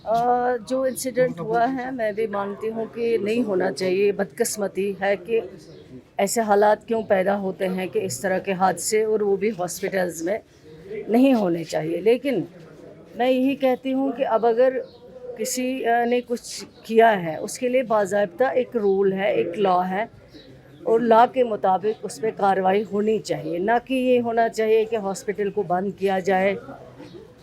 जो इंसिडेंट हुआ है मैं भी मानती हूँ कि नहीं होना चाहिए। बदकिस्मती है कि ऐसे हालात क्यों पैदा होते हैं कि इस तरह के हादसे, और वो भी हॉस्पिटल्स में, नहीं होने चाहिए। लेकिन मैं यही कहती हूँ कि अब अगर किसी ने कुछ किया है उसके लिए बाज़ाब्ता एक रूल है, एक लॉ है, और लॉ के मुताबिक उस पर कार्रवाई होनी चाहिए। ना कि ये होना चाहिए कि हॉस्पिटल को बंद किया जाए।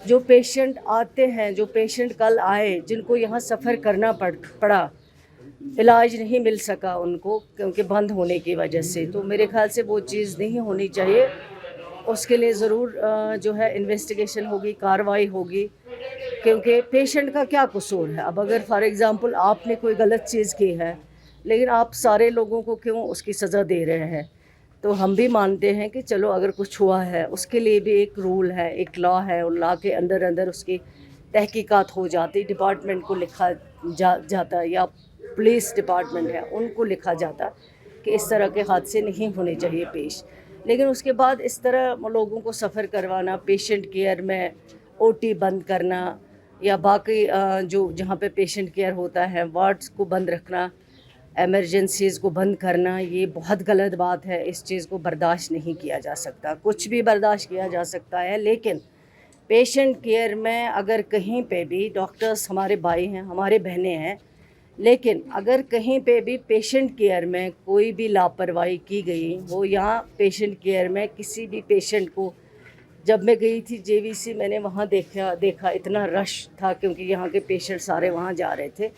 जो पेशेंट आते हैं, जो पेशेंट कल आए, जिनको यहाँ सफ़र करना पड़ा, इलाज नहीं मिल सका उनको क्योंकि बंद होने की वजह से, तो मेरे ख्याल से वो चीज़ नहीं होनी चाहिए। उसके लिए ज़रूर जो है इन्वेस्टिगेशन होगी, कार्रवाई होगी, क्योंकि पेशेंट का क्या कसूर है। अब अगर फॉर एग्ज़ाम्पल आपने कोई गलत चीज़ की है, लेकिन आप सारे लोगों को क्यों उसकी सज़ा दे रहे हैं? तो हम भी मानते हैं कि चलो अगर कुछ हुआ है उसके लिए भी एक रूल है, एक लॉ है, और लॉ के अंदर अंदर उसकी तहकीकात हो जाती, डिपार्टमेंट को लिखा जाता, या पुलिस डिपार्टमेंट है उनको लिखा जाता कि इस तरह के हादसे नहीं होने चाहिए पेश। लेकिन उसके बाद इस तरह लोगों को सफ़र करवाना, पेशेंट केयर में ओटी बंद करना, या बाकी जो जहाँ पे पेशेंट केयर होता है वार्ड्स को बंद रखना, एमरजेंसीज़ को बंद करना, ये बहुत गलत बात है। इस चीज़ को बर्दाश्त नहीं किया जा सकता। कुछ भी बर्दाश्त किया जा सकता है, लेकिन पेशेंट केयर में अगर कहीं पे भी, डॉक्टर्स हमारे भाई हैं, हमारे बहनें हैं, लेकिन अगर कहीं पे भी पेशेंट केयर में कोई भी लापरवाही की गई हो, यहाँ पेशेंट केयर में किसी भी पेशेंट को, जब मैं गई थी जेवीसी, मैंने वहाँ देखा इतना रश था क्योंकि यहाँ के पेशेंट सारे वहाँ जा रहे थे।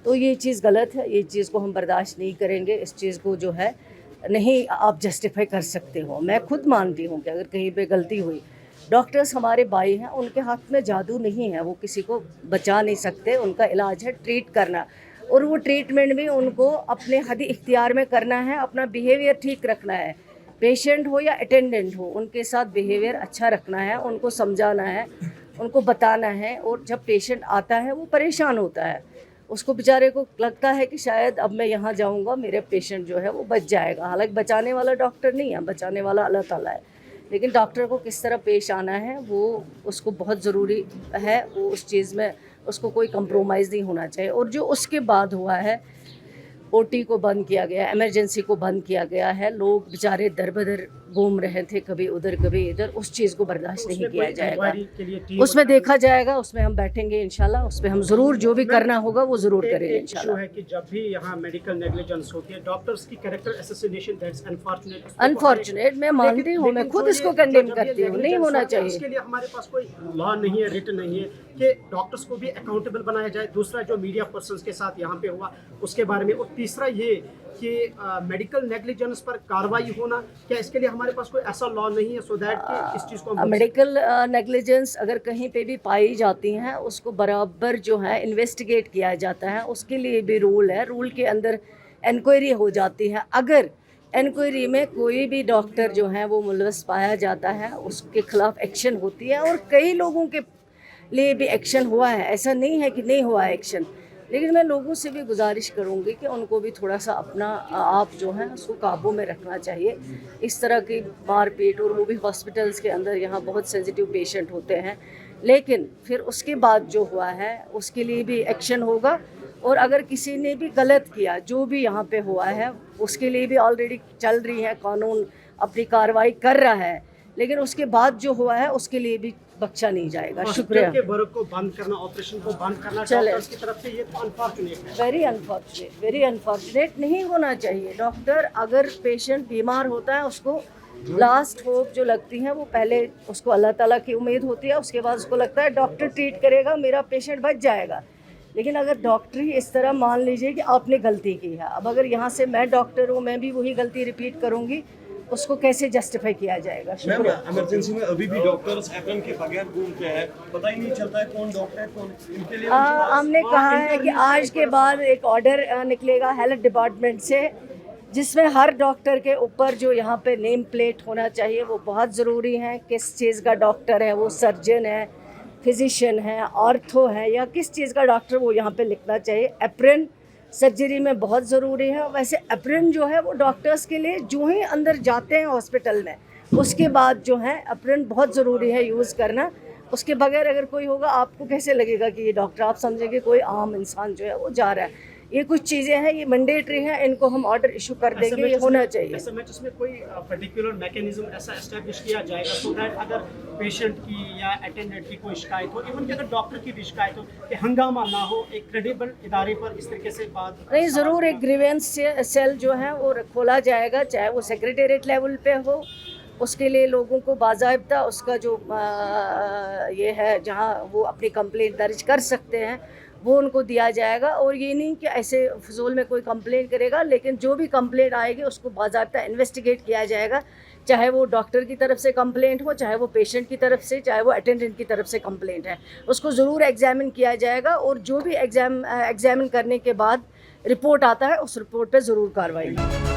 तो ये चीज़ गलत है, ये चीज़ को हम बर्दाश्त नहीं करेंगे। इस चीज़ को जो है नहीं आप जस्टिफाई कर सकते हो। मैं खुद मानती हूँ कि अगर कहीं पे गलती हुई, डॉक्टर्स हमारे भाई हैं, उनके हाथ में जादू नहीं है, वो किसी को बचा नहीं सकते। उनका इलाज है ट्रीट करना, और वो ट्रीटमेंट भी उनको अपने हद इख्तियार में करना है, अपना बिहेवियर ठीक रखना है। पेशेंट हो या अटेंडेंट हो, उनके साथ बिहेवियर अच्छा रखना है, उनको समझाना है, उनको बताना है। और जब पेशेंट आता है वो परेशान होता है, उसको बेचारे को लगता है कि शायद अब मैं यहाँ जाऊँगा मेरे पेशेंट जो है वो बच जाएगा। हालांकि बचाने वाला डॉक्टर नहीं है, बचाने वाला अल्लाह ताला है। लेकिन डॉक्टर को किस तरह पेश आना है वो उसको बहुत ज़रूरी है। वो उस चीज़ में उसको कोई कंप्रोमाइज़ नहीं होना चाहिए। और जो उसके बाद हुआ है, ओटी को बंद किया गया, इमरजेंसी को बंद किया गया है, लोग बेचारे दर बदर घूम रहे थे, कभी उधर कभी इधर, उस चीज़ को बर्दाश्त नहीं किया जाएगा। उसमें देखा जाएगा, उसमें हम बैठेंगे इंशाल्लाह, उसमें हम ज़रूर जो भी करना होगा वो ज़रूर करेंगे इंशाल्लाह। है कि जब भी यहाँ मेडिकल नेग्लिजेंस होती है, डॉक्टर्स की character assassination, that's unfortunate. Unfortunate मैं मानती हूँ, मैं खुद इसको कंडेम करती हूँ, नहीं होना चाहिए। इसके लिए हमारे पास कोई लॉ नहीं है, रिटन नहीं है कि डॉक्टर्स को भी अकाउंटेबल बनाया जाए। दूसरा जो मीडिया पर्सन्स के साथ यहाँ पे हुआ उसके बारे में, और तीसरा ये कि मेडिकल नेग्लिजेंस पर कार्रवाई होना, क्या इसके लिए हमारे पास कोई ऐसा लॉ नहीं है सो दैट कि इस चीज़ को मेडिकल नेग्लिजेंस अगर कहीं पे भी पाई जाती हैं उसको बराबर जो है इन्वेस्टिगेट किया जाता है। उसके लिए भी रूल है, रूल के अंदर इंक्वायरी हो जाती है। अगर इंक्वायरी में कोई भी डॉक्टर जो है वो मुलविस पाया जाता है, उसके खिलाफ एक्शन होती है, और कई लोगों के लिए भी एक्शन हुआ है, ऐसा नहीं है कि नहीं हुआ है एक्शन। लेकिन मैं लोगों से भी गुजारिश करूंगी कि उनको भी थोड़ा सा अपना आप जो है उसको काबू में रखना चाहिए। इस तरह की मारपीट, और वो भी हॉस्पिटल्स के अंदर, यहाँ बहुत सेंसिटिव पेशेंट होते हैं। लेकिन फिर उसके बाद जो हुआ है उसके लिए भी एक्शन होगा। और अगर किसी ने भी गलत किया, जो भी यहाँ पे हुआ है, उसके लिए भी ऑलरेडी चल रही है, कानून अपनी कार्रवाई कर रहा है। लेकिन उसके बाद जो हुआ है उसके लिए भी बख्शा नहीं जाएगा। शुक्रिया। के वर्क को बंद करना, ऑपरेशन को बंद करना डॉक्टर्स की तरफ से, ये तो अनफॉर्चुनेट है, वेरी अनफॉर्चुनेट, वेरी अनफॉर्चुनेट। नहीं होना चाहिए। डॉक्टर अगर पेशेंट बीमार होता है उसको लास्ट होप जो लगती है वो पहले उसको अल्लाह ताला की उम्मीद होती है, उसके बाद उसको लगता है डॉक्टर ट्रीट करेगा, मेरा पेशेंट बच जाएगा। लेकिन अगर डॉक्टर ही इस तरह मान लीजिए कि आपने गलती की है, अब अगर यहाँ से मैं डॉक्टर हूँ, मैं भी वही गलती रिपीट करूँगी, उसको कैसे जस्टिफाई किया जाएगा। मैम, इमरजेंसी में अभी भी डॉक्टर्स एप्रन के बगैर घूमते हैं, पता ही नहीं चलता है कौन डॉक्टर है कौन। इनके लिए हमने कहा है कि आज के बाद एक ऑर्डर निकलेगा हेल्थ डिपार्टमेंट से, जिसमें हर डॉक्टर के ऊपर जो यहाँ पे नेम प्लेट होना चाहिए वो बहुत ज़रूरी है। किस चीज़ का डॉक्टर है, वो सर्जन है, फिजिशियन है, ऑर्थो है, या किस चीज़ का डॉक्टर, वो यहाँ पे लिखना चाहिए। एप्रन सर्जरी में बहुत ज़रूरी है। वैसे एप्रन जो है वो डॉक्टर्स के लिए जो ही अंदर जाते हैं हॉस्पिटल में, उसके बाद जो है एप्रन बहुत ज़रूरी है यूज़ करना। उसके बगैर अगर कोई होगा आपको कैसे लगेगा कि ये डॉक्टर, आप समझेंगे कोई आम इंसान जो है वो जा रहा है। ये कुछ चीज़ें हैं, ये मैंडेटरी हैं, इनको हम ऑर्डर इशू कर देंगे, ये होना चाहिए। एसएमएचएस में कोई पर्टिकुलर मैकेनिज्म ऐसा एस्टेब्लिश किया जाएगा सो दैट अगर पेशेंट की या अटेंडेंट की कोई शिकायत हो, इवन कि अगर डॉक्टर की भी शिकायत हो, कि हंगामा ना हो, एक क्रेडिबल इदारे पर इस तरीके से बात नहीं, ज़रूर एक ग्रीवेंस सेल जो है वो खोला जाएगा, चाहे वो सेक्रेटेरिएट लेवल पे हो। उसके लिए लोगों को बाज़ाब्ता उसका जो ये है जहाँ वो अपनी कंप्लेंट दर्ज कर सकते हैं वो उनको दिया जाएगा। और ये नहीं कि ऐसे फजूल में कोई कंप्लेंट करेगा, लेकिन जो भी कंप्लेंट आएगी उसको बाज़ाब्ता इन्वेस्टिगेट किया जाएगा, चाहे वो डॉक्टर की तरफ से कंप्लेंट हो, चाहे वो पेशेंट की तरफ से, चाहे वो अटेंडेंट की तरफ से कंप्लेंट है, उसको ज़रूर एग्जामिन किया जाएगा। और जो भी एग्जामिन करने के बाद रिपोर्ट आता है उस रिपोर्ट पे ज़रूर कार्रवाई।